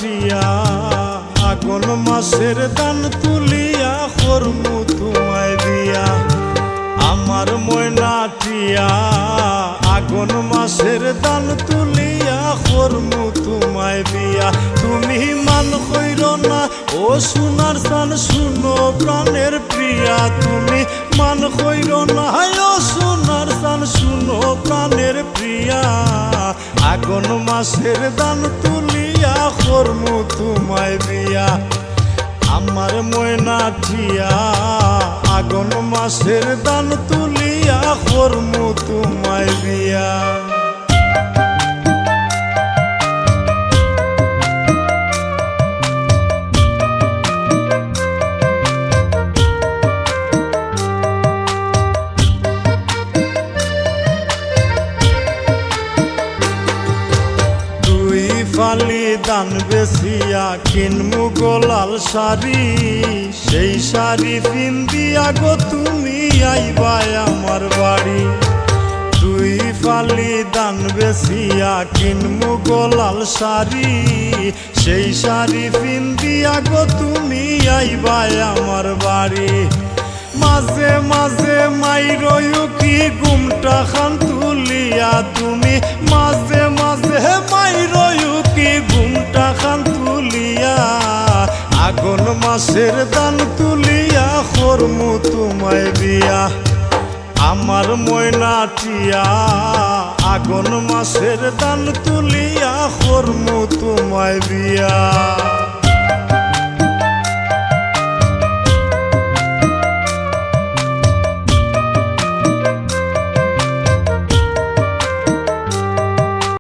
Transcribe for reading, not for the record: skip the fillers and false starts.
টিয়া আগুন মাসের দান তুলিয়া করমু তোমায় বিয়া। আমার ময়না টিয়া আগুন মাসের দান তুলিয়া করমু তোমায় বিয়া। তুমি মান কইর না ও সোনার চান শুনো প্রাণের প্রিয়া। তুমি মান কইর না ও সোনার চান শুনো প্রাণের প্রিয়া। আগুন মাসের দান তুলিয়া করমু তোমায় বিয়া। আমার ময়না টিয়া আগুন মাসের দান তুলিয়া করমু তোমায় বিয়া। ফালি দান বেসিয়া কিনমু গোলাল শাড়ি। সেই শাড়ি পিন্দিয়া গো তুমি আইবা আমার বাড়ি। দুই ফালি দান বেসিয়া কিনমু গোলাল শাড়ি। সেই শাড়ি পিন্দিয়া গো তুমি আইবা আমার বাড়ি। মাঝে মাঝে মাইরয়ু কি ঘুমটা খান তুলিয়া। তুমি মাঝে মাঝে মাইরয়ু কি ঘুমটা খান তুলিয়া। আগুন মাসের দান তুলিয়া করমু তোমায় বিয়া। আমার ময়না টিয়া আগুন মাসের দান তুলিয়া করমু তোমায় বিয়া।